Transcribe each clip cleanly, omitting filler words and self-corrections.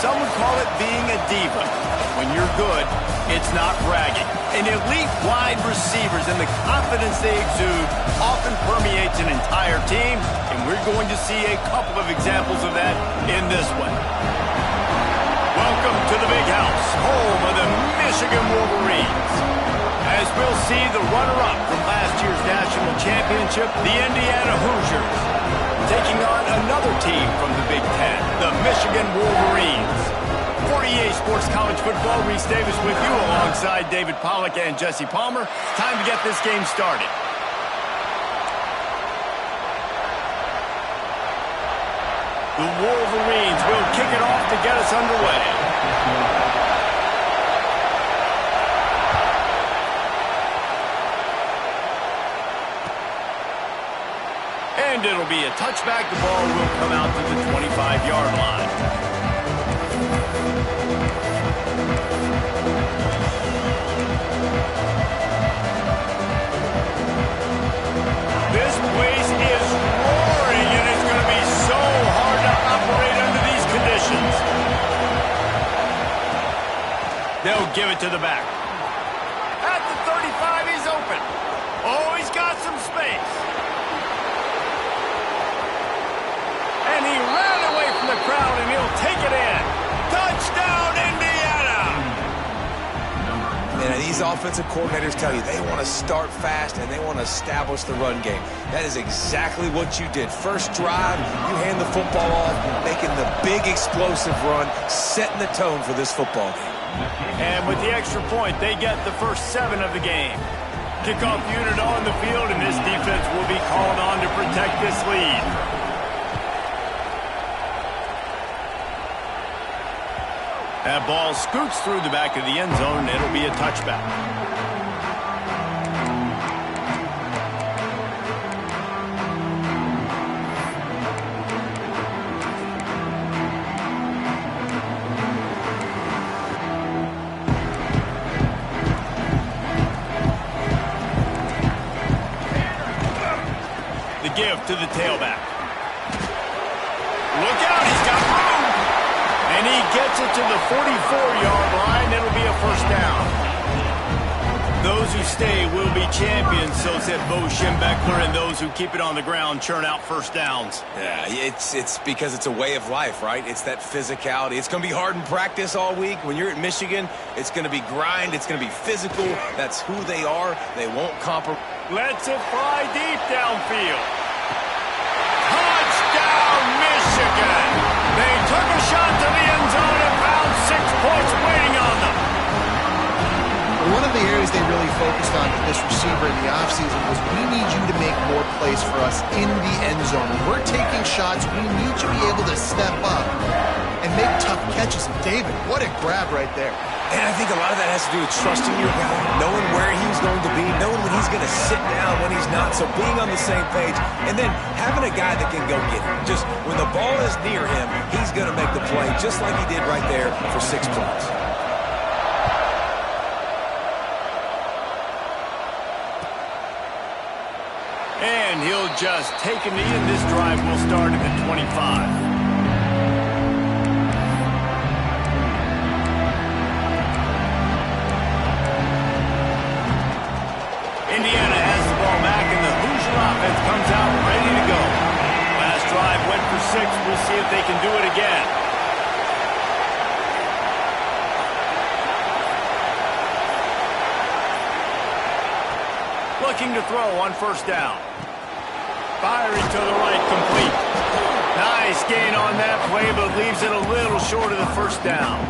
some would call it being a diva. When you're good, it's not bragging. And elite wide receivers and the confidence they exude often permeates an entire team, and we're going to see a couple of examples of that in this one. Welcome to the Big House, home of the Michigan Wolverines. As we'll see the runner-up from last year's national championship, the Indiana Hoosiers, taking on another team from the Big Ten, the Michigan Wolverines. For EA Sports College Football, Reese Davis with you alongside David Pollack and Jesse Palmer. Time to get this game started. The Wolverines will kick it off to get us underway. And it'll be a touchback. The ball will come out to the 25-yard line. This place is roaring, and it's going to be so hard to operate under these conditions. They'll give it to the back. At the 35, he's open. Oh, he's got some space. And he ran away from the crowd, and he'll take it in. Touchdown, Indiana! Man, these offensive coordinators tell you they want to start fast and they want to establish the run game. That is exactly what you did. First drive, you hand the football off, making the big explosive run, setting the tone for this football game. And with the extra point, they get the first 7 of the game. Kickoff unit on the field, and this defense will be called on to protect this lead. That ball scoots through the back of the end zone, and it'll be a touchback. The give to the tailback. Look out, he's got room! And he gets it to the 44-yard line. It'll be a first down. Those who stay will be champions, so said Bo Schembechler, and those who keep it on the ground churn out first downs. Yeah, it's because it's a way of life, right? It's that physicality. It's going to be hard in practice all week. When you're at Michigan, it's going to be grind. It's going to be physical. That's who they are. They won't compromise. Lets it fly deep downfield. Touchdown, Michigan! They took a shot to the end zone and found 6 points waiting on them. One of the areas they really focused on with this receiver in the offseason was we need you to make more plays for us in the end zone. When we're taking shots, we need you to be able to step up and make tough catches. And David, what a grab right there. And I think a lot of that has to do with trusting your guy, knowing where he's going to be, knowing when he's going to sit down, when he's not, so being on the same page, and then having a guy that can go get it. Just when the ball is near him, he's going to make the play, just like he did right there for 6 points. And he'll just take a knee, and this drive will start at the 25. Indiana has the ball back, and the Hoosier offense comes out ready to go. Last drive went for 6. We'll see if they can do it again. Looking to throw on first down. Firing to the right, complete. Nice gain on that play, but leaves it a little short of the first down.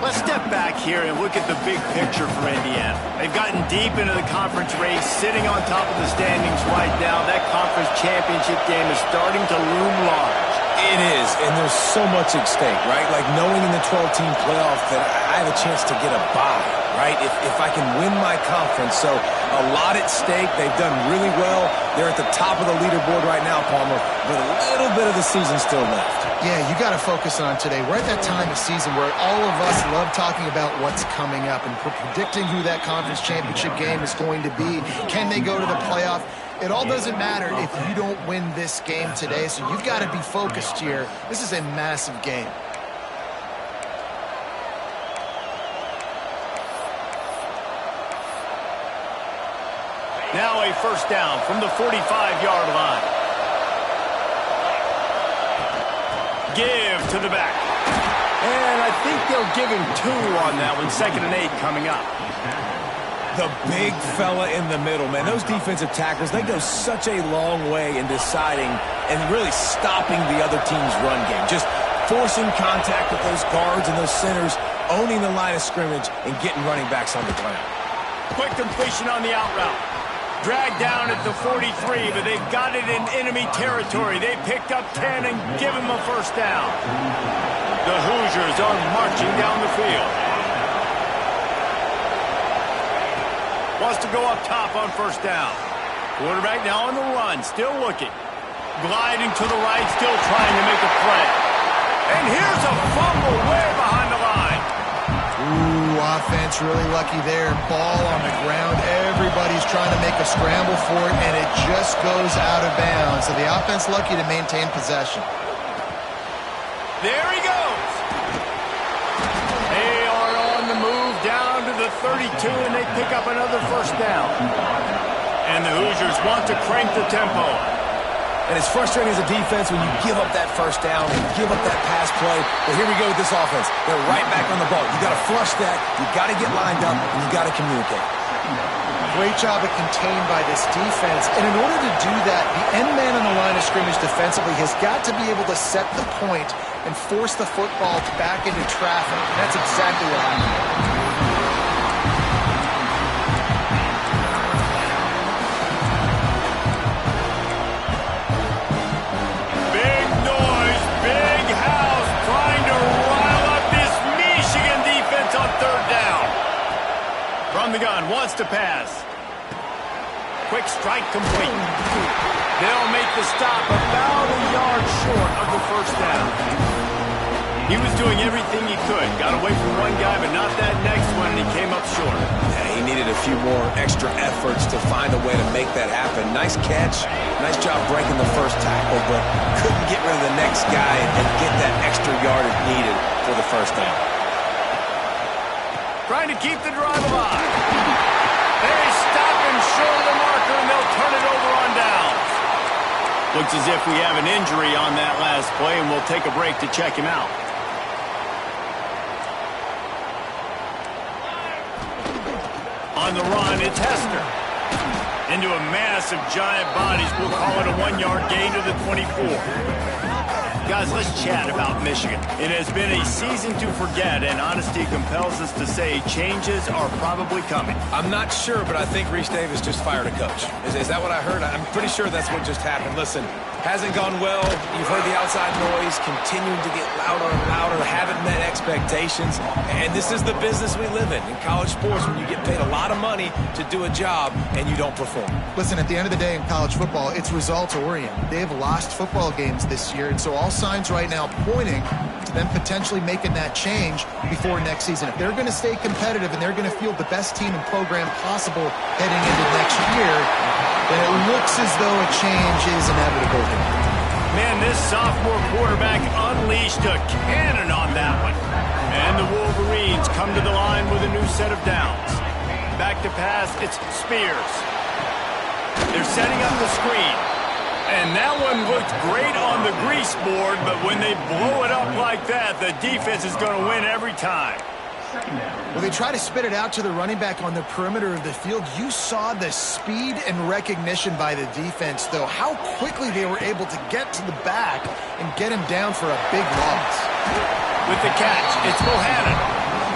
Let's step back here and look at the big picture for Indiana. They've gotten deep into the conference race, sitting on top of the standings right now. That conference championship game is starting to loom large. It is, and there's so much at stake, right? Like knowing in the 12-team playoff that I have a chance to get a bye, right? If I can win my conference. So a lot at stake. They've done really well. They're at the top of the leaderboard right now, Palmer, but a little bit of the season still left. Yeah, you got to focus on today. We're at that time of season where all of us love talking about what's coming up and predicting who that conference championship game is going to be. Can they go to the playoff? It all doesn't matter if you don't win this game today, so you've got to be focused here. This is a massive game. Now a first down from the 45-yard line. Give to the back. And I think they'll give him 2 on that one. 2nd and 8 coming up. The big fella in the middle, man. Those defensive tackles, they go such a long way in deciding and really stopping the other team's run game. Just forcing contact with those guards and those centers, owning the line of scrimmage, and getting running backs on the ground. Quick completion on the out route. Dragged down at the 43, but they've got it in enemy territory. They picked up 10 and give him a first down. The Hoosiers are marching down the field. Wants to go up top on first down. Quarterback now on the run, still looking. Gliding to the right, still trying to make a play. And here's a fumble way behind the line. Ooh, offense really lucky there. Ball on the ground. Everybody's trying to make a scramble for it, and it just goes out of bounds. So the offense lucky to maintain possession. There he goes. They are on the move down to the 32, and they pick up another first down. And the Hoosiers want to crank the tempo. And it's frustrating as a defense when you give up that first down and give up that pass play. But here we go with this offense. They're right back on the ball. You got to flush that. You got to get lined up, and you got to communicate. Great job of contained by this defense. And in order to do that, the end man on the line of scrimmage defensively has got to be able to set the point and force the football back into traffic. And that's exactly what happened. From the gun, wants to pass. Quick strike complete. They'll make the stop about a yard short of the first down. He was doing everything he could. Got away from one guy, but not that next one, and he came up short. Yeah, he needed a few more extra efforts to find a way to make that happen. Nice catch. Nice job breaking the first tackle, but couldn't get rid of the next guy and get that extra yardage needed for the first down. Trying to keep the drive alive. They stop him short of the marker, and they'll turn it over on downs. Looks as if we have an injury on that last play, and we'll take a break to check him out. On the run, it's Hester. Into a mass of giant bodies. We'll call it a 1-yard gain to the 24. Guys, let's chat about Michigan. It has been a season to forget, and honesty compels us to say changes are probably coming. I'm not sure, but I think Reese Davis just fired a coach. Is that what I heard? I'm pretty sure that's what just happened. Listen, hasn't gone well. You've heard the outside noise, continuing to get louder and louder, haven't met expectations, and this is the business we live in college sports, when you get paid a lot of money to do a job and you don't perform. Listen, at the end of the day in college football, it's results-oriented. They have lost football games this year, and so all signs right now pointing to them potentially making that change before next season. If they're going to stay competitive and they're going to field the best team and program possible heading into next year, then it looks as though a change is inevitable here. Man, this sophomore quarterback unleashed a cannon on that one. And the Wolverines come to the line with a new set of downs. Back to pass, it's Spears. They're setting up the screen. And that one looked great on the grease board, but when they blow it up like that, the defense is going to win every time. Well, they try to spit it out to the running back on the perimeter of the field. You saw the speed and recognition by the defense, though, how quickly they were able to get to the back and get him down for a big loss. With the catch, it's Bohannon.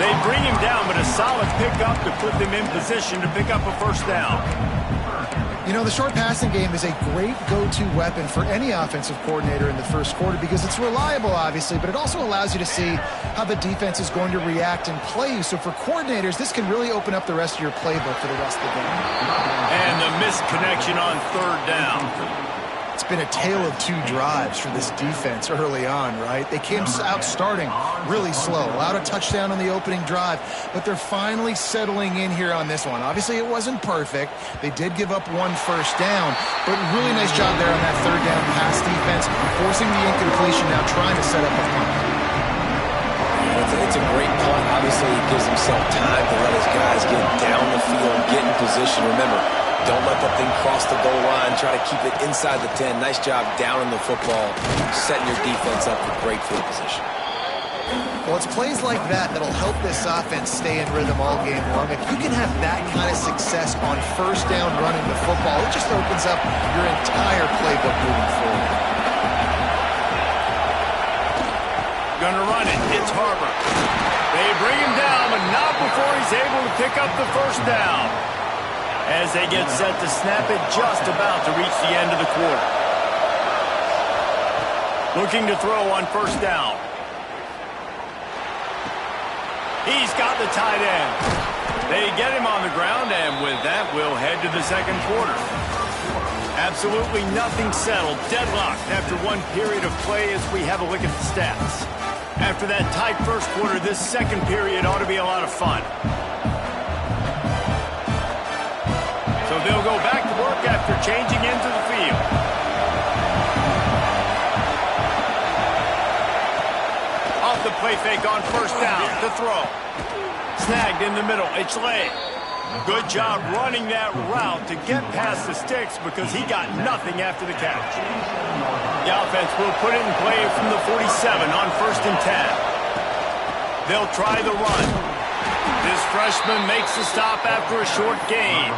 They bring him down, but a solid pickup to put them in position to pick up a first down. You know, the short passing game is a great go-to weapon for any offensive coordinator in the first quarter because it's reliable, obviously, but it also allows you to see how the defense is going to react and play. So for coordinators, this can really open up the rest of your playbook for the rest of the game. And the missed connection on third down. It's been a tale of two drives for this defense early on, right? They came out starting really slow, allowed a touchdown on the opening drive, but they're finally settling in here on this one. Obviously, it wasn't perfect. They did give up one first down, but really nice job there on that third down pass defense, forcing the incompletion, now trying to set up a punt. It's a great punt. Obviously, he gives himself time to let his guys get down the field, get in position. Remember, Don't let that thing cross the goal line. Try to keep it inside the 10. Nice job down in the football, setting your defense up for great field position. Well, it's plays like that that'll help this offense stay in rhythm all game long. If you can have that kind of success on first down running the football, it just opens up your entire playbook moving forward. Gonna run it. It's Harbor. They bring him down, but not before he's able to pick up the first down. As they get set to snap it, just about to reach the end of the quarter. Looking to throw on first down. He's got the tight end. They get him on the ground, and with that, we'll head to the second quarter. Absolutely nothing settled. Deadlocked after one period of play as we have a look at the stats. After that tight first quarter, this second period ought to be a lot of fun. So they'll go back to work after changing into the field. Off the play fake on first down to throw. Snagged in the middle. It's Lay. Good job running that route to get past the sticks because he got nothing after the catch. The offense will put it in play from the 47 on first and 10. They'll try the run. This freshman makes the stop after a short gain.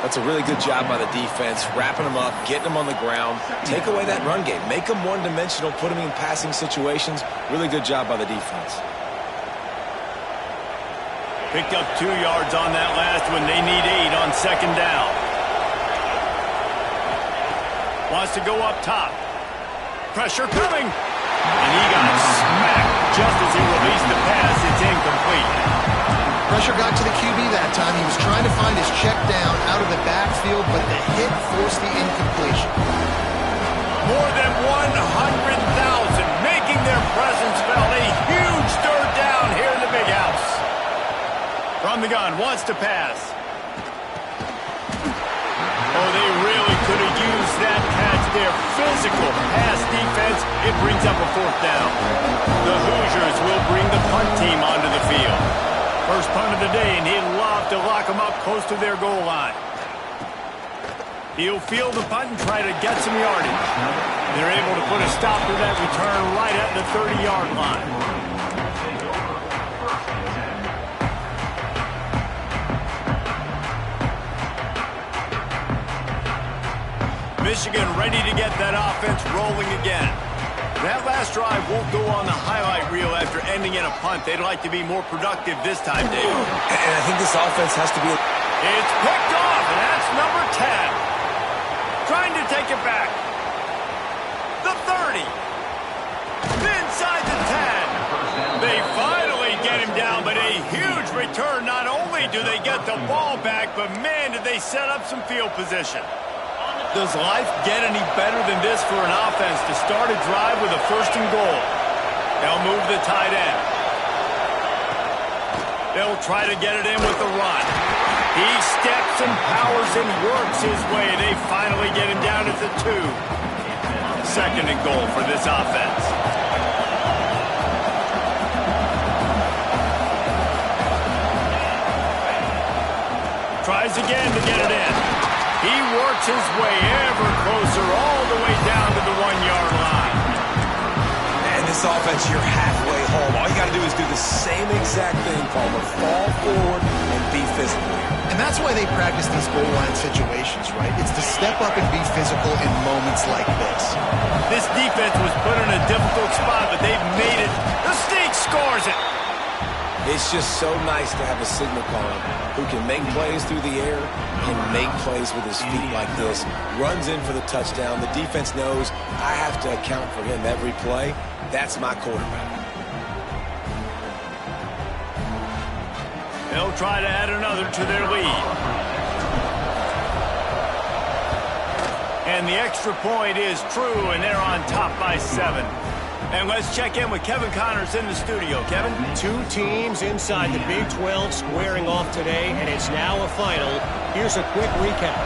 That's a really good job by the defense, wrapping them up, getting them on the ground. Take away that run game. Make them one-dimensional, put them in passing situations. Really good job by the defense. Picked up 2 yards on that last one. They need 8 on second down. Wants to go up top. Pressure coming. And he got smacked just as he released the pass. It's incomplete. Pressure got to the QB that time. He was trying to find his check down out of the backfield, but the hit forced the incompletion. More than 100,000 making their presence felt. A huge third down here in the big house. From the gun, wants to pass. Oh, they really could have used that catch there. Physical pass defense. It brings up a fourth down. The Hoosiers will bring the punt team onto the field. First punt of the day, and he'd love to lock them up close to their goal line. He'll field the punt and try to get some yardage. They're able to put a stop to that return right at the 30-yard line. Michigan ready to get that offense rolling again. That last drive won't go on the highlight reel after ending in a punt. They'd like to be more productive this time, Dave. And I think this offense has to be... It's picked off, and that's number 10. Trying to take it back. The 30. Inside the 10. They finally get him down, but a huge return. Not only do they get the ball back, but man, did they set up some field position. Does life get any better than this for an offense to start a drive with a first and goal? They'll move the tight end. They'll try to get it in with the run. He steps and powers and works his way. They finally get him down at the 2. Second and goal for this offense. Tries again to get it in. He works his way ever closer all the way down to the 1-yard line. And this offense, you're halfway home. All you got to do is do the same exact thing, Palmer. Fall forward and be physical. And that's why they practice these goal line situations, right? It's to step up and be physical in moments like this. This defense was put in a difficult spot, but they've made it. The Snake scores it. It's just so nice to have a signal caller who can make plays through the air and make plays with his feet like this. Runs in for the touchdown. The defense knows I have to account for him every play. That's my quarterback. They'll try to add another to their lead. And the extra point is true, and they're on top by 7. And let's check in with Kevin Connors in the studio. Kevin? 2 teams inside the Big 12 squaring off today, and it's now a final. Here's a quick recap.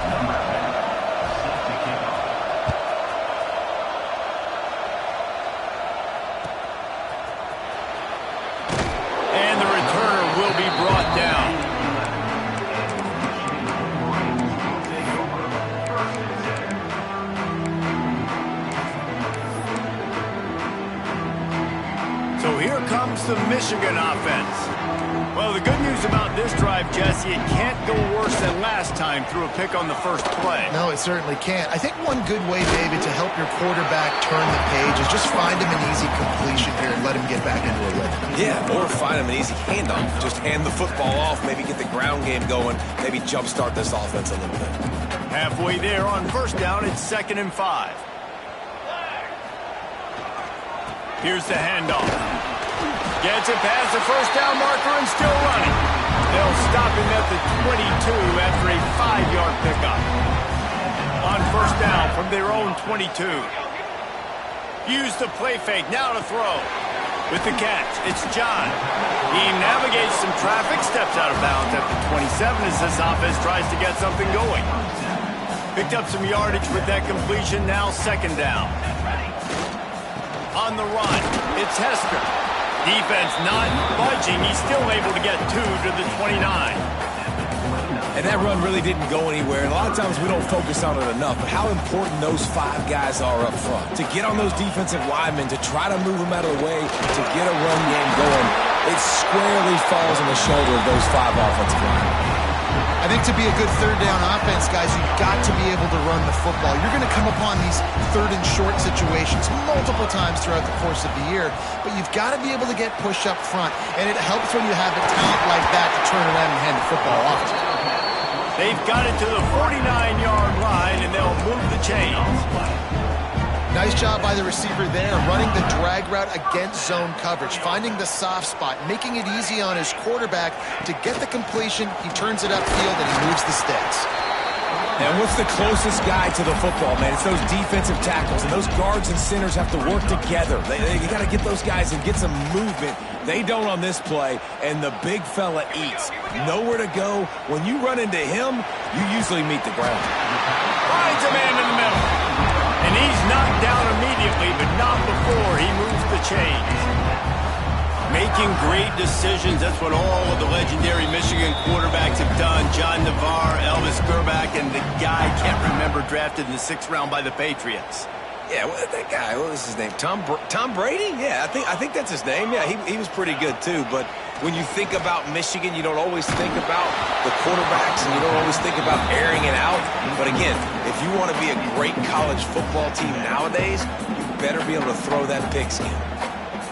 And the returner will be brought down. So here comes the Michigan offense. Well, the good news about this drive, Jesse, it can't go worse than last time through a pick on the first play. No, it certainly can't. I think one good way, David, to help your quarterback turn the page is just find him an easy completion here and let him get back into a rhythm. Yeah, or find him an easy handoff. Just hand the football off, maybe get the ground game going, maybe jumpstart this offense a little bit. Halfway there on first down, it's 2nd and 5. Here's the handoff. Gets it past the first down marker and still running. They'll stop him at the 22 after a 5-yard pickup. On first down from their own 22. Use the play fake, now to throw. With the catch, it's John. He navigates some traffic, steps out of bounds at the 27 as this offense tries to get something going. Picked up some yardage with that completion, now 2nd down. On the run, it's Hester. Defense not budging. He's still able to get 2 to the 29. And that run really didn't go anywhere. And a lot of times we don't focus on it enough, but how important those 5 guys are up front. To get on those defensive linemen, to try to move them out of the way, to get a run game going, it squarely falls on the shoulder of those 5 offensive linemen. I think to be a good third down offense, guys, you've got to be able to run the football. You're going to come upon these 3rd and short situations multiple times throughout the course of the year, but you've got to be able to get push up front, and it helps when you have a talent like that to turn around and hand the football off to. They've got it to the 49-yard line, and they'll move the chains. Nice job by the receiver there, running the drag route against zone coverage, finding the soft spot, making it easy on his quarterback to get the completion. He turns it upfield, and he moves the sticks. And what's the closest guy to the football, man? It's those defensive tackles, and those guards and centers have to work together. They got to get those guys and get some movement. They don't on this play, and the big fella eats. Nowhere to go. When you run into him, you usually meet the ground. Finds a man in the middle. And he's knocked down immediately, but not before he moves the chains. Making great decisions, that's what all of the legendary Michigan quarterbacks have done. John Navarre, Elvis Grbac, and the guy, can't remember, drafted in the 6th round by the Patriots. Yeah, that guy, what was his name? Tom Brady? Yeah, I think that's his name. Yeah, he was pretty good too. But when you think about Michigan, you don't always think about the quarterbacks, and you don't always think about airing it out. But again, if you want to be a great college football team nowadays, you better be able to throw that pigskin.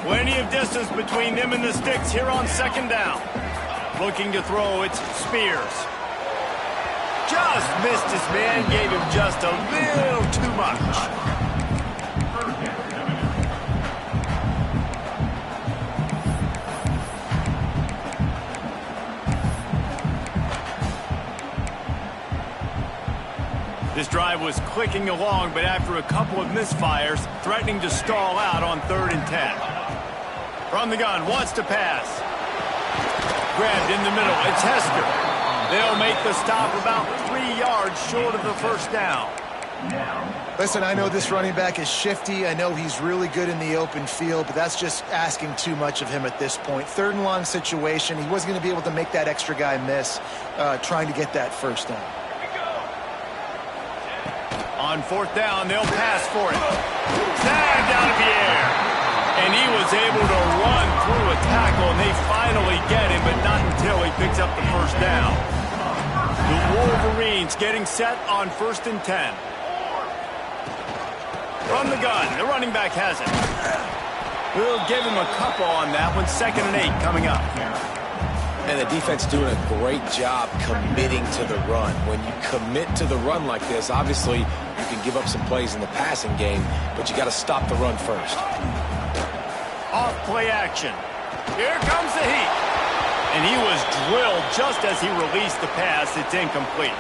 Plenty of distance between them and the sticks here on 2nd down. Looking to throw, it's Spears. Just missed his man, gave him just a little too much. This drive was clicking along, but after a couple of misfires, threatening to stall out on 3rd and 10. From the gun, wants to pass. Grabbed in the middle, it's Hester. They'll make the stop about 3 yards short of the first down. Listen, I know this running back is shifty. I know he's really good in the open field, but that's just asking too much of him at this point. 3rd and long situation. He wasn't going to be able to make that extra guy miss trying to get that first down. On 4th down, they'll pass for it. Tagged out of the air. And he was able to run through a tackle, and they finally get him, but not until he picks up the first down. The Wolverines getting set on 1st and 10. From the gun, the running back has it. We'll give him a couple on that one. 2nd and 8 coming up. And the defense doing a great job committing to the run. When you commit to the run like this, obviously you can give up some plays in the passing game, but you got to stop the run first. Off play action. Here comes the heat. And he was drilled just as he released the pass. It's incomplete.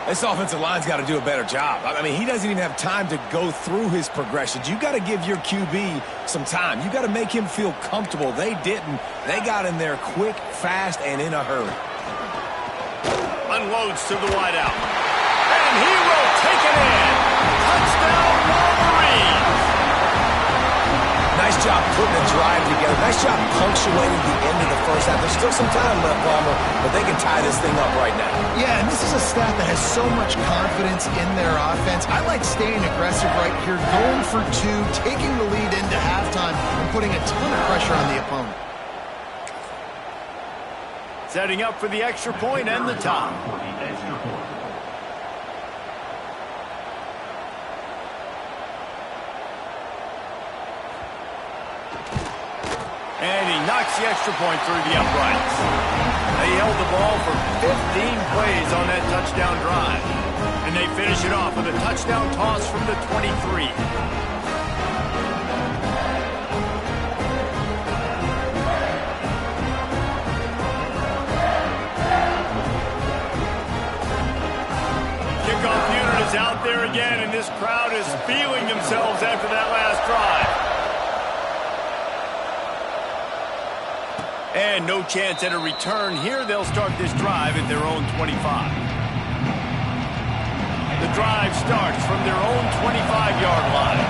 This offensive line's got to do a better job. I mean, he doesn't even have time to go through his progressions. You got to give your QB some time. You got to make him feel comfortable. They didn't. They got in there quick, fast, and in a hurry. Unloads to the wideout. And he will take it in. Touchdown, Wolverines. Nice job putting the drive together. Nice job punctuating the end of the first half. There's still some time left, Palmer, but they can tie this thing up right now. Yeah, and this is a staff that has so much confidence in their offense. I like staying aggressive right here, going for 2, taking the lead into halftime, and putting a ton of pressure on the opponent. Setting up for the extra point and the tie. And he knocks the extra point through the uprights. They held the ball for 15 plays on that touchdown drive. And they finish it off with a touchdown toss from the 23. Kickoff unit is out there again, and this crowd is feeling themselves after that last drive. And no chance at a return here. They'll start this drive at their own 25. The drive starts from their own 25-yard line.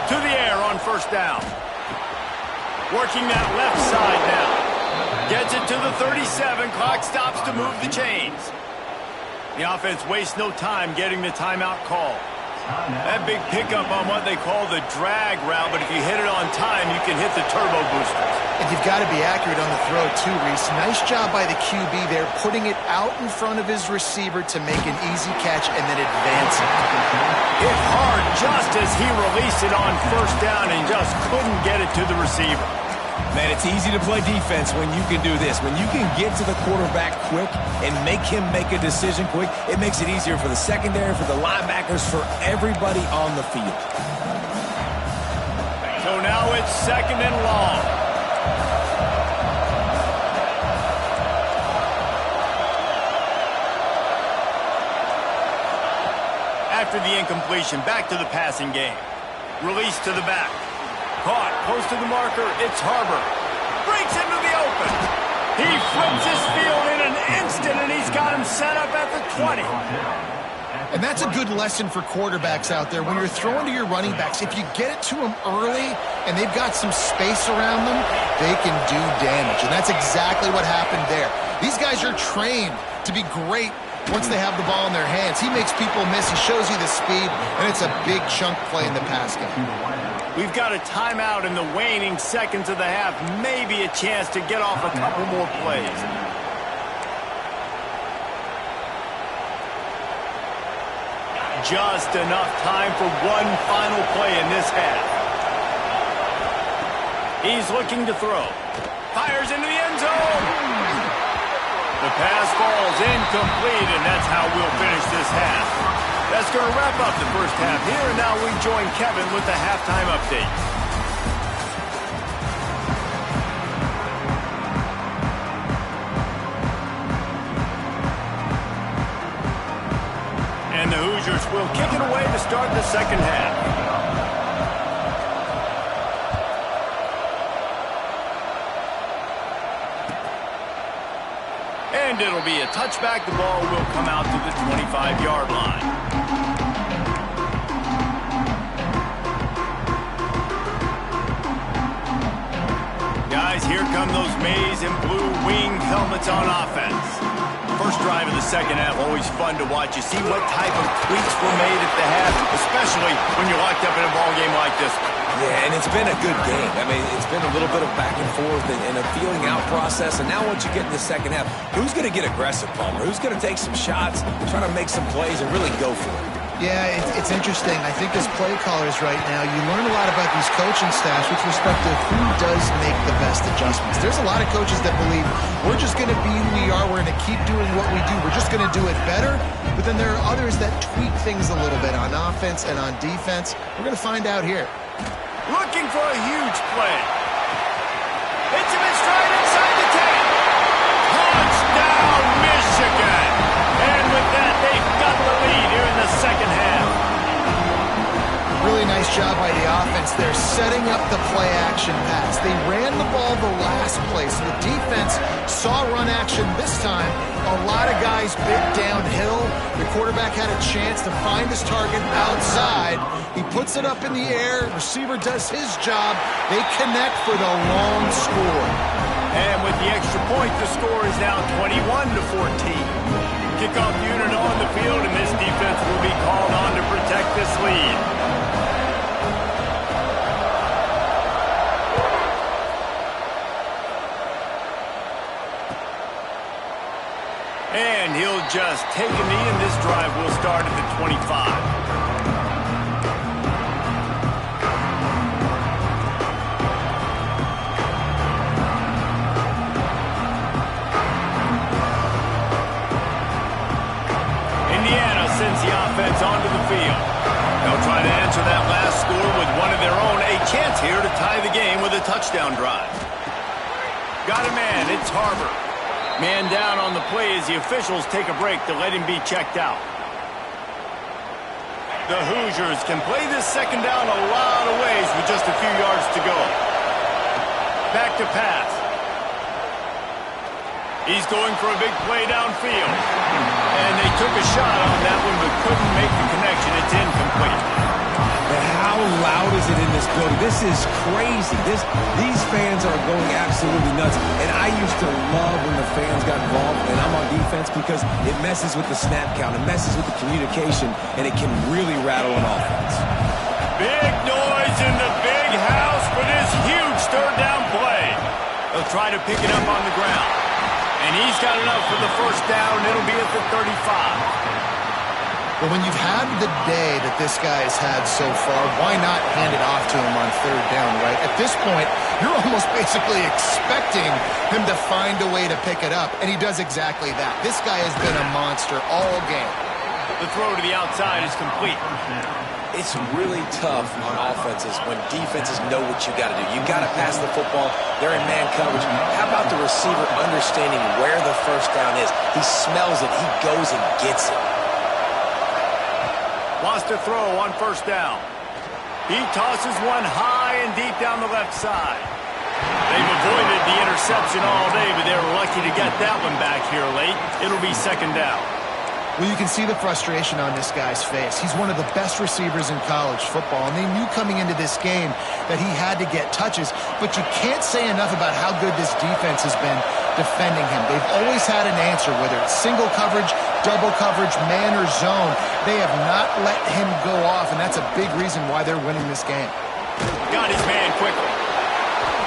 To the air on first down. Working that left side now. Gets it to the 37. Clock stops to move the chains. The offense wastes no time getting the timeout call. That big pickup on what they call the drag route, but if you hit it on time, you can hit the turbo boosters. And you've got to be accurate on the throw, too, Reese. Nice job by the QB there, putting it out in front of his receiver to make an easy catch and then advance it. Hit hard just as he released it on first down and just couldn't get it to the receiver. Man, it's easy to play defense when you can do this. When you can get to the quarterback quick and make him make a decision quick, it makes it easier for the secondary, for the linebackers, for everybody on the field. So now it's second and long. After the incompletion, back to the passing game. Release to the back. Caught, close to the marker, it's Harbor. Breaks into the open. He flips his field in an instant, and he's got him set up at the 20. And that's a good lesson for quarterbacks out there. When you're throwing to your running backs, if you get it to them early and they've got some space around them, they can do damage. And that's exactly what happened there. These guys are trained to be great once they have the ball in their hands. He makes people miss. He shows you the speed, and it's a big chunk play in the pass game. We've got a timeout in the waning seconds of the half. Maybe a chance to get off a couple more plays. Just enough time for one final play in this half. He's looking to throw. Fires into the end zone. The pass falls incomplete, and that's how we'll finish this half. That's going to wrap up the first half here, and now we join Kevin with the halftime update. And the Hoosiers will kick it away to start the second half. And it'll be a touchback. The ball will come out to the 25-yard line. Guys, here come those maize and blue winged helmets on offense. First drive of the second half, always fun to watch. You see what type of tweaks were made at the half, especially when you're locked up in a ball game like this. Yeah, and it's been a good game. I mean, it's been a little bit of back and forth and a feeling out process. And now once you get in the second half, who's going to get aggressive, Palmer? Who's going to take some shots, try to make some plays, and really go for it? Yeah, it's interesting. I think as play callers right now, you learn a lot about these coaching staffs with respect to who does make the best adjustments. There's a lot of coaches that believe we're just going to be who we are. We're going to keep doing what we do. We're just going to do it better. But then there are others that tweak things a little bit on offense and on defense. We're going to find out here. Looking for a huge play. Hits him in stride inside the 10. Touchdown, Michigan. And with that, they've got the lead here in the second half. Really nice job by the offense there, setting up the play-action pass. They ran the ball the last play, so the defense saw run action this time. A lot of guys bit downhill. The quarterback had a chance to find his target outside. He puts it up in the air. Receiver does his job. They connect for the long score. And with the extra point, the score is now 21-14. Kickoff unit on the field, and this defense will be called on to protect this lead. he'll just take a knee, and this drive will start at the 25. Sends the offense onto the field. They'll try to answer that last score with one of their own. A chance here to tie the game with a touchdown drive. Got a man. It's Harbor. Man down on the play as the officials take a break to let him be checked out. The Hoosiers can play this second down a lot of ways with just a few yards to go. Back to pass. He's going for a big play downfield. And they took a shot on that one but couldn't make the connection. It's incomplete. And how loud is it in this building? This is crazy. These fans are going absolutely nuts. And I used to love when the fans got involved, and I'm on defense, because it messes with the snap count. It messes with the communication, and it can really rattle an offense. Big noise in the big house for this huge third down play. They'll try to pick it up on the ground. And he's got enough for the first down. It'll be at the 35. But when you've had the day that this guy has had so far, why not hand it off to him on third down, right? At this point, you're almost basically expecting him to find a way to pick it up, and he does exactly that. This guy has been a monster all game. The throw to the outside is complete. It's really tough on offenses when defenses know what you got to do. You got to pass the football. They're in man coverage. How about the receiver understanding where the first down is? He smells it. He goes and gets it. Wants to throw on first down. He tosses one high and deep down the left side. They've avoided the interception all day, but they were lucky to get that one back here late. It'll be second down. Well, you can see the frustration on this guy's face. He's one of the best receivers in college football, and they knew coming into this game that he had to get touches, but you can't say enough about how good this defense has been defending him. They've always had an answer, whether it's single coverage, double coverage, man or zone. They have not let him go off, and that's a big reason why they're winning this game. Got his man quickly.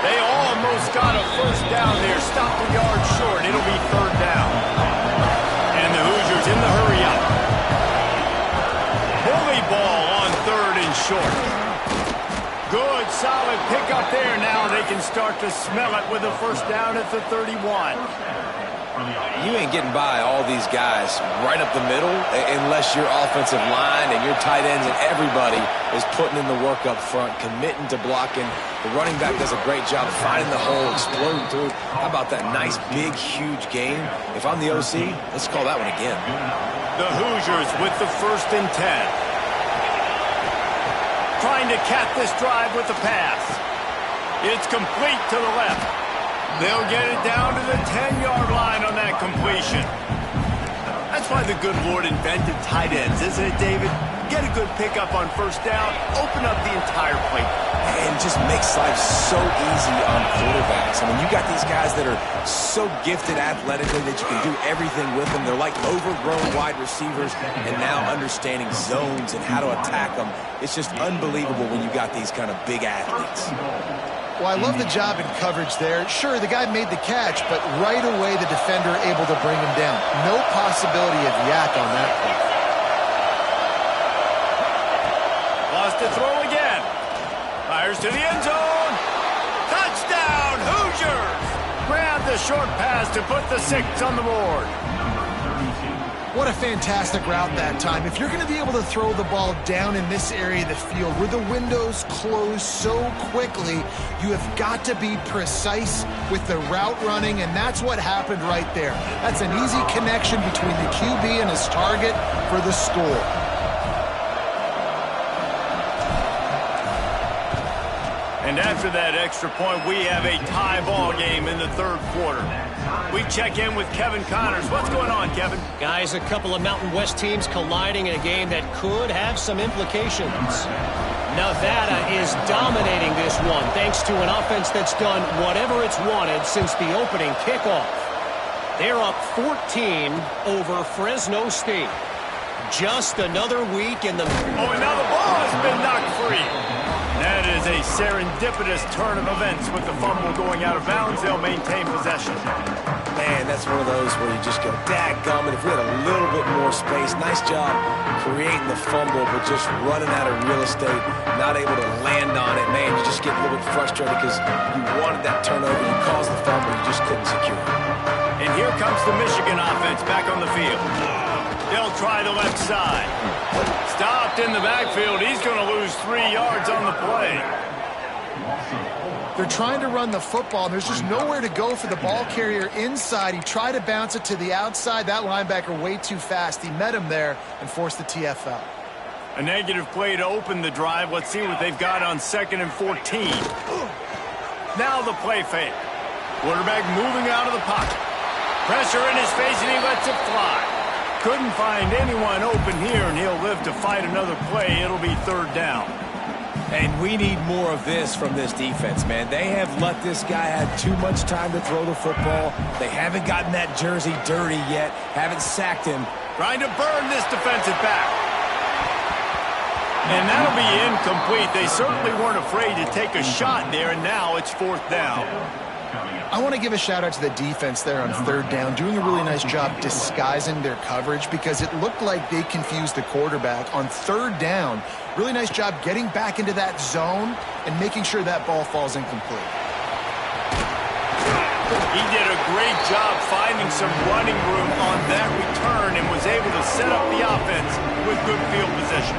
They almost got a first down there. Stopped a yard short. It'll be third down. And the Hoosiers in the hurry-up. Bully ball on third and short. Good, solid pickup there. Now they can start to smell it with a first down at the 31. You ain't getting by all these guys right up the middle unless your offensive line and your tight ends and everybody is putting in the work up front, committing to blocking. The running back does a great job finding the hole, exploding through. How about that nice, big, huge game? If I'm the OC, let's call that one again. The Hoosiers with the 1st and 10. Trying to cap this drive with the pass. It's complete to the left. They'll get it down to the 10-yard line on that completion. That's why the good Lord invented tight ends, isn't it, David? Get a good pickup on first down, open up the entire plate. And just makes life so easy on quarterbacks. I mean, you got these guys that are so gifted athletically that you can do everything with them. They're like overgrown wide receivers, and now understanding zones and how to attack them. It's just unbelievable when you got these kind of big athletes. Well, I love the job in coverage there. Sure, the guy made the catch, but right away the defender able to bring him down. No possibility of yak on that play. Lost to throw again. Fires to the end zone. Touchdown, Hoosiers! Grab the short pass to put the 6 on the board. What a fantastic route that time. If you're going to be able to throw the ball down in this area of the field where the windows close so quickly, you have got to be precise with the route running, and that's what happened right there. That's an easy connection between the QB and his target for the score. And after that extra point, we have a tie ball game in the 3rd quarter. We check in with Kevin Connors. What's going on, Kevin? Guys, a couple of Mountain West teams colliding in a game that could have some implications. Nevada is dominating this one thanks to an offense that's done whatever it's wanted since the opening kickoff. They're up 14 over Fresno State. Just another week in the... Oh, and now the ball has been knocked free. That is a serendipitous turn of events with the fumble going out of bounds. They'll maintain possession. man, that's one of those where you just go, dadgummit, if we had a little bit more space. Nice job creating the fumble, but just running out of real estate, not able to land on it. Man, you just get a little bit frustrated because you wanted that turnover. You caused the fumble, you just couldn't secure it. And here comes the Michigan offense back on the field. They'll try the left side. Stopped in the backfield. He's going to lose 3 yards on the play. They're trying to run the football. There's just nowhere to go for the ball carrier inside. He tried to bounce it to the outside. That linebacker way too fast. He met him there and forced the TFL. A negative play to open the drive. Let's see what they've got on 2nd and 14. Now the play fake. Quarterback moving out of the pocket. Pressure in his face, and he lets it fly. Couldn't find anyone open here, and he'll live to fight another play. It'll be 3rd down. And we need more of this from this defense, man. They have let this guy have too much time to throw the football. They haven't gotten that jersey dirty yet, haven't sacked him. Trying to burn this defensive back. And that'll be incomplete. They certainly weren't afraid to take a shot there, and now it's 4th down. I want to give a shout-out to the defense there on 3rd down, doing a really nice job disguising their coverage because it looked like they confused the quarterback. On 3rd down, really nice job getting back into that zone and making sure that ball falls incomplete. He did a great job finding some running room on that return and was able to set up the offense with good field position.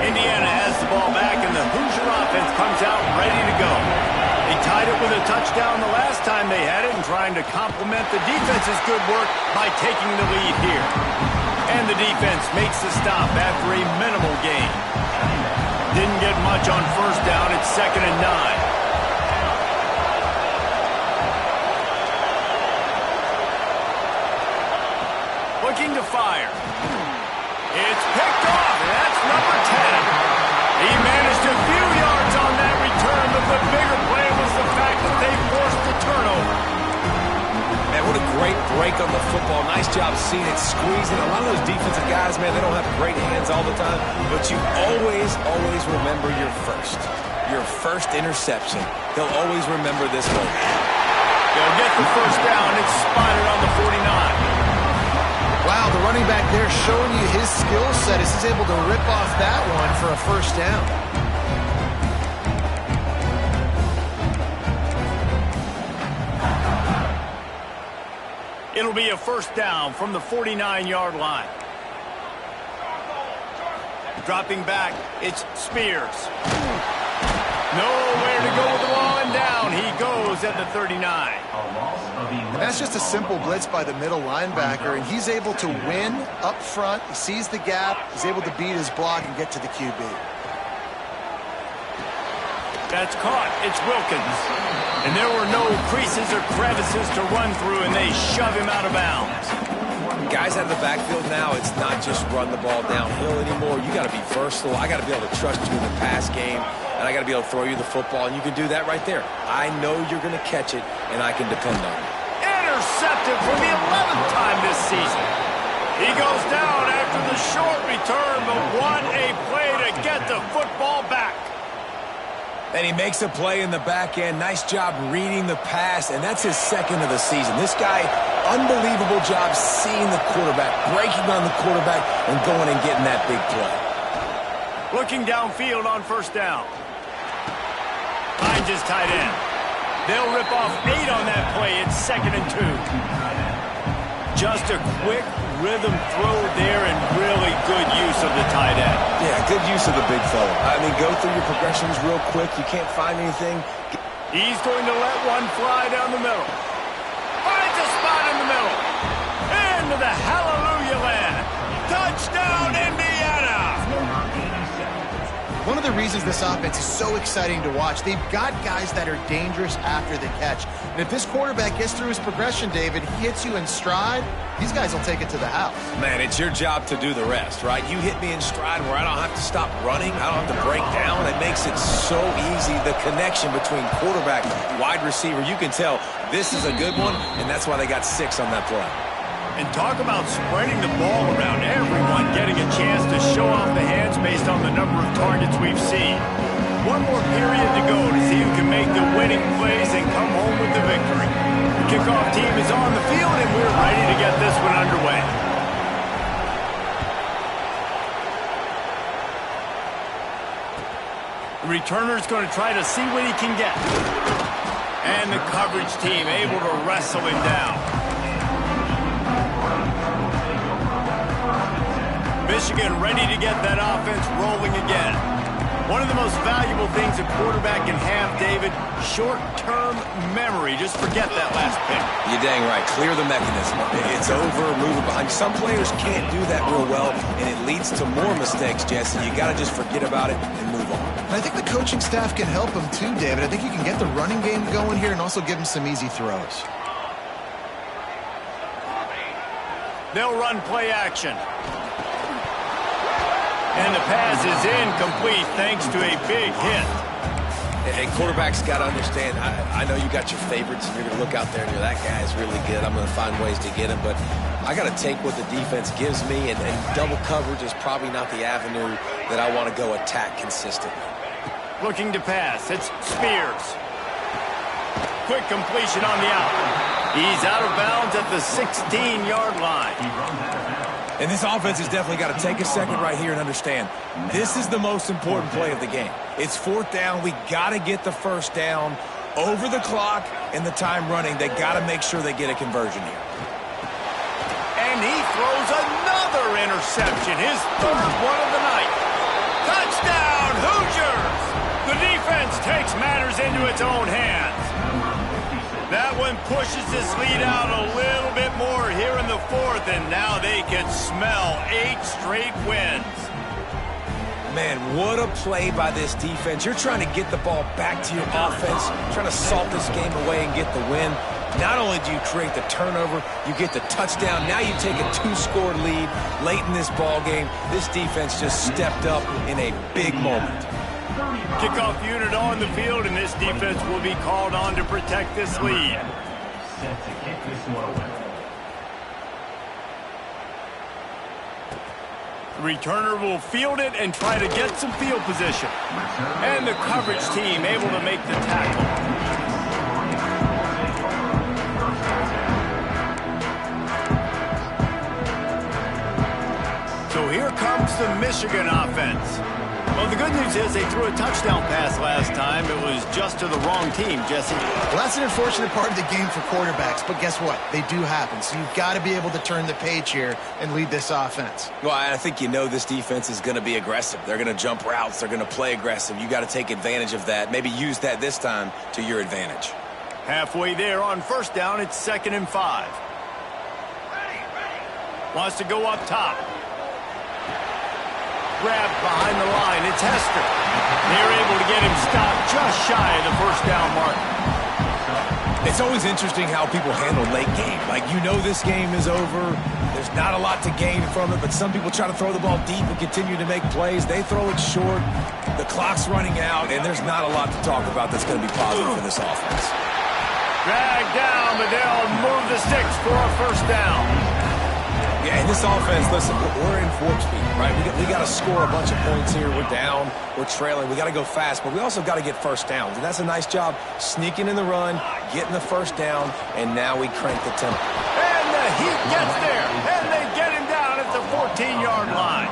Indiana has the ball back, and the Hoosier offense comes out ready to go. They tied it with a touchdown the last time they had it and trying to complement the defense's good work by taking the lead here. And the defense makes the stop after a minimal gain. Didn't get much on 1st down. It's 2nd and 9. Looking to fire. It's picked off, and that's number 10. He managed a few yards on that return, but the bigger play was the fact that they forced the turnover. Man, what a great break on the football. Nice job seeing it, squeezing. A lot of those defensive guys, man, they don't have great hands all the time, but you always remember your first interception. They'll always remember this one. They'll get the 1st down. It's spotted on the 49. Wow, the running back there showing you his skill set as he's able to rip off that one for a 1st down. It'll be a 1st down from the 49-yard line. Dropping back, it's Spears. Nowhere to go with the ball, and down he goes at the 39. And that's just a simple blitz by the middle linebacker, and he's able to win up front. He sees the gap, he's able to beat his block and get to the QB. That's caught. It's Wilkins. And there were no creases or crevices to run through, and they shove him out of bounds. Guys out of the backfield now, it's not just run the ball downhill anymore. You got to be versatile. I got to be able to trust you in the pass game, and I got to be able to throw you the football, and you can do that right there. I know you're going to catch it, and I can depend on it. Intercepted for the 11th time this season. He goes down after the short return, but what a play to get the football back. And he makes a play in the back end. Nice job reading the pass, and that's his 2nd of the season. This guy, unbelievable job seeing the quarterback, breaking on the quarterback, and going and getting that big play. Looking downfield on 1st down. Finds his tight end. They'll rip off 8 on that play. It's 2nd and 2. Just a quick rhythm throw there and really good use of the tight end. Yeah, good use of the big fella. I mean, go through your progressions real quick. You can't find anything. He's going to let one fly down the middle. Finds a spot in the middle. Into the hallelujah land. Touchdown, Indiana! One of the reasons this offense is so exciting to watch, they've got guys that are dangerous after the catch. And if this quarterback gets through his progression, David, he hits you in stride, these guys will take it to the house. Man, it's your job to do the rest, right? You hit me in stride where I don't have to stop running. I don't have to break down. It makes it so easy. The connection between quarterback and wide receiver, you can tell this is a good one, and that's why they got 6 on that play. And talk about spreading the ball around. Everyone getting a chance to show off the hands based on the number of targets we've seen. One more period to go to see who can make the winning plays and come home with the victory. The kickoff team is on the field, and we're ready to get this one underway. The returner's going to try to see what he can get. And the coverage team able to wrestle him down. Michigan ready to get that offense rolling again. One of the most valuable things a quarterback can have, David, short-term memory. Just forget that last pick. You're dang right. Clear the mechanism. It's over, move it behind. Some players can't do that real well, and it leads to more mistakes, Jesse. You got to just forget about it and move on. And I think the coaching staff can help him too, David. I think you can get the running game going here and also give him some easy throws. They'll run play action. And the pass is incomplete thanks to a big hit. And quarterbacks got to understand, I know you got your favorites, and you're going to look out there and you're, that guy's really good. I'm going to find ways to get him. But I got to take what the defense gives me, and double coverage is probably not the avenue that I want to go attack consistently. Looking to pass. It's Spears. Quick completion on the out. He's out of bounds at the 16-yard line. And this offense has definitely got to take a second right here and understand this is the most important play of the game. It's fourth down. We got to get the first down over the clock and the time running. They got to make sure they get a conversion here. And he throws another interception, his third one of the night. Touchdown, Hoosiers! The defense takes matters into its own hands. That one pushes this lead out a little bit more here in the fourth, and now they can smell 8 straight wins. Man, what a play by this defense. You're trying to get the ball back to your offense, trying to salt this game away and get the win. Not only do you create the turnover, you get the touchdown. Now you take a 2-score lead late in this ball game. This defense just stepped up in a big moment. Kickoff unit on the field, and this defense will be called on to protect this lead. The returner will field it and try to get some field position. And the coverage team able to make the tackle. So here comes the Michigan offense. Well, the good news is they threw a touchdown pass last time. It was just to the wrong team, Jesse. Well, that's an unfortunate part of the game for quarterbacks, but guess what? They do happen. So you've got to be able to turn the page here and lead this offense. Well, I think you know this defense is going to be aggressive. They're going to jump routes. They're going to play aggressive. You got to take advantage of that. Maybe use that this time to your advantage. Halfway there on first down, it's 2nd and 5. Wants to go up top. Grabbed behind the line. It's Hester. They're able to get him stopped just shy of the first down mark. It's always interesting how people handle late game. Like, you know this game is over. There's not a lot to gain from it, but some people try to throw the ball deep and continue to make plays. They throw it short. The clock's running out, and there's not a lot to talk about that's going to be positive for this offense. Dragged down, but they'll move the sticks for a first down. Yeah, and this offense, listen, we're in 4-speed, right? We got to score a bunch of points here. We're down. We're trailing. We got to go fast, but we also got to get first downs. And that's a nice job sneaking in the run, getting the first down, and now we crank the tempo. And the Heat gets there, and they get him down at the 14-yard line.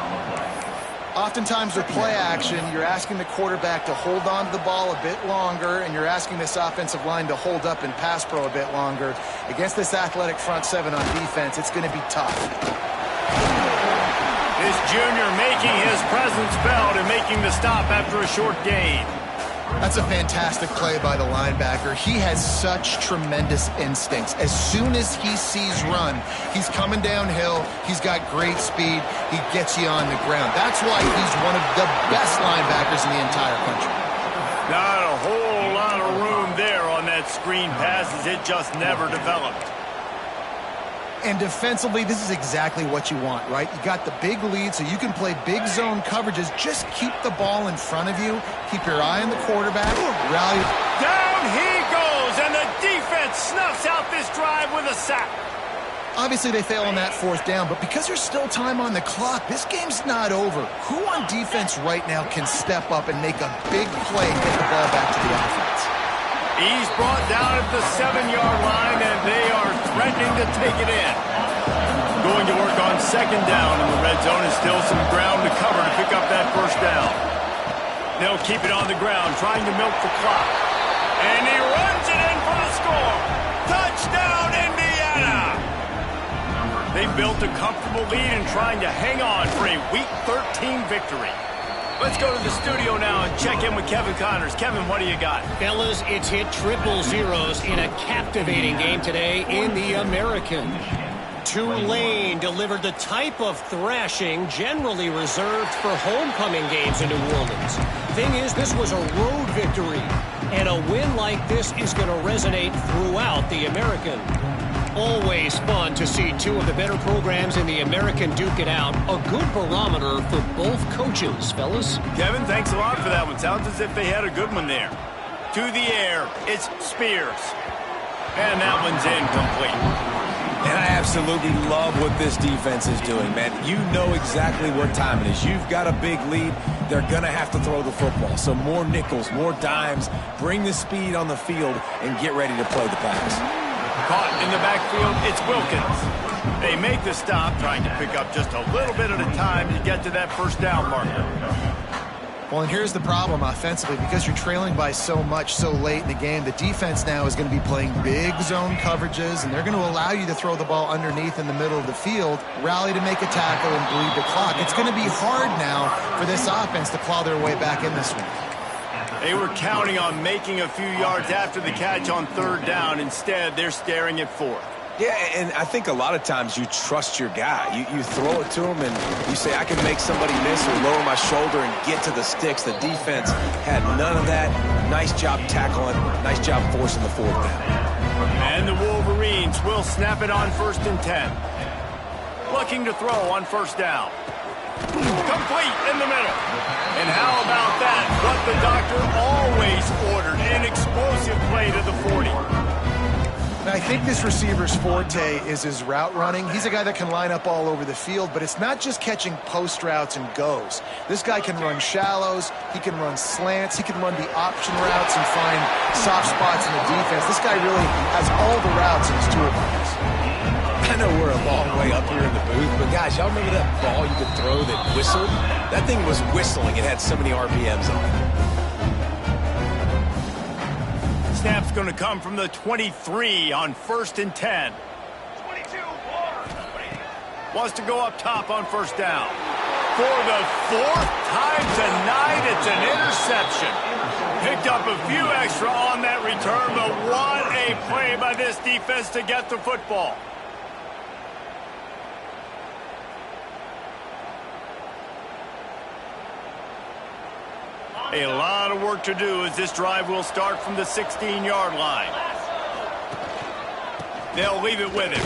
Oftentimes with play action, you're asking the quarterback to hold on to the ball a bit longer, and you're asking this offensive line to hold up and pass pro a bit longer. Against this athletic front seven on defense, it's going to be tough. This junior making his presence felt and making the stop after a short gain. That's a fantastic play by the linebacker. He has such tremendous instincts. As soon as he sees run, he's coming downhill. He's got great speed. He gets you on the ground. That's why he's one of the best linebackers in the entire country. Not a whole lot of room there on that screen pass as it just never developed. And defensively, this is exactly what you want, right? You got the big lead, so you can play big zone coverages. Just keep the ball in front of you. Keep your eye on the quarterback. Rally. Down he goes, and the defense snuffs out this drive with a sack. Obviously, they fail on that fourth down, but because there's still time on the clock, this game's not over. Who on defense right now can step up and make a big play and get the ball back to the offense? He's brought down at the 7-yard line, and they are threatening to take it in. Going to work on second down in the red zone, and still some ground to cover to pick up that first down. They'll keep it on the ground, trying to milk the clock. And he runs it in for the score. Touchdown, Indiana! They built a comfortable lead and trying to hang on for a Week 13 victory. Let's go to the studio now and check in with Kevin Connors. Kevin, what do you got? Fellas, it's hit triple zeros in a captivating game today in the American. Tulane delivered the type of thrashing generally reserved for homecoming games in New Orleans. Thing is, this was a road victory, and a win like this is going to resonate throughout the American. Always fun to see two of the better programs in the American duke it out. A good barometer for both coaches, fellas. Kevin, thanks a lot for that one. Sounds as if they had a good one there. To the air, it's Spears. And that one's incomplete. And I absolutely love what this defense is doing, man. You know exactly what time it is. You've got a big lead. They're going to have to throw the football. So more nickels, more dimes. Bring the speed on the field and get ready to play the pass. Caught in the backfield, it's Wilkins. They make the stop, trying to pick up just a little bit at a time to get to that first down marker. Well, and here's the problem offensively. Because you're trailing by so much so late in the game, the defense now is going to be playing big zone coverages, and they're going to allow you to throw the ball underneath in the middle of the field, rally to make a tackle, and bleed the clock. It's going to be hard now for this offense to claw their way back in this one. They were counting on making a few yards after the catch on third down. Instead, they're staring at fourth. Yeah, and I think a lot of times you trust your guy. You throw it to him, and you say, I can make somebody miss or lower my shoulder and get to the sticks. The defense had none of that. Nice job tackling. Nice job forcing the fourth down. And the Wolverines will snap it on 1st and 10. Looking to throw on first down. Complete in the middle. And how about that? What the doctor always ordered. An explosive play to the 40. I think this receiver's forte is his route running. He's a guy that can line up all over the field, but it's not just catching post routes and goes. This guy can run shallows, he can run slants, he can run the option routes and find soft spots in the defense. This guy really has all the routes in his toolbox. I know we're a long way up here in the booth, but guys, y'all remember that ball you could throw that whistled? That thing was whistling. It had so many RPMs on it. Snap's going to come from the 23 on 1st and 10. 22. Wants to go up top on first down. For the 4th time tonight, it's an interception. Picked up a few extra on that return, but what a play by this defense to get the football. A lot of work to do as this drive will start from the 16-yard line. They'll leave it with him.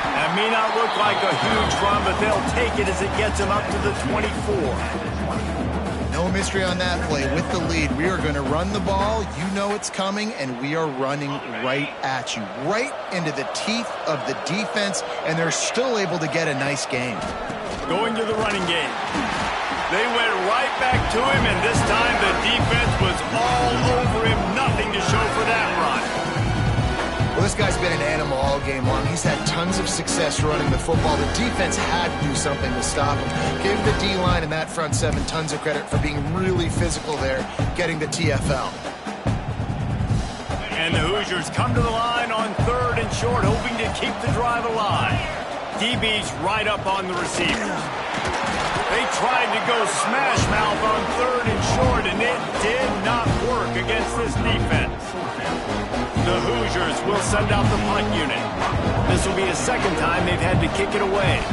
That may not look like a huge run, but they'll take it as it gets him up to the 24. No mystery on that play. With the lead, we are going to run the ball. You know it's coming, and we are running right at you, right into the teeth of the defense, and they're still able to get a nice game. Going to the running game. They went right back to him, and this time the defense was all over him. Nothing to show for that run. Well, this guy's been an animal all game long. He's had tons of success running the football. The defense had to do something to stop him. Give the D-line and that front seven tons of credit for being really physical there, getting the TFL. And the Hoosiers come to the line on 3rd and short, hoping to keep the drive alive. DB's right up on the receivers. They tried to go smash mouth on 3rd and short, and it did not work against this defense. The Hoosiers will send out the punt unit. This will be a second time they've had to kick it away.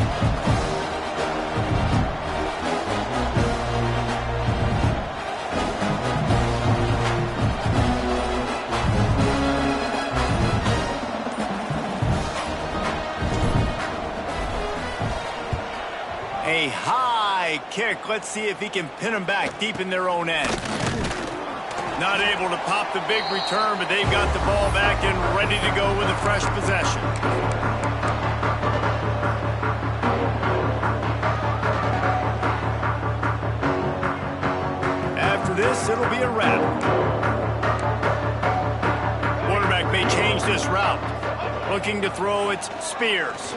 A high kick. Let's see if he can pin them back deep in their own end. Not able to pop the big return, but they've got the ball back and ready to go with a fresh possession. After this, it'll be a wrap. Quarterback may change this route. Looking to throw, it's Spears.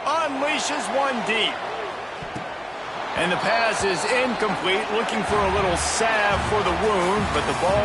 Unleashes one deep. And the pass is incomplete, looking for a little salve for the wound, but the ball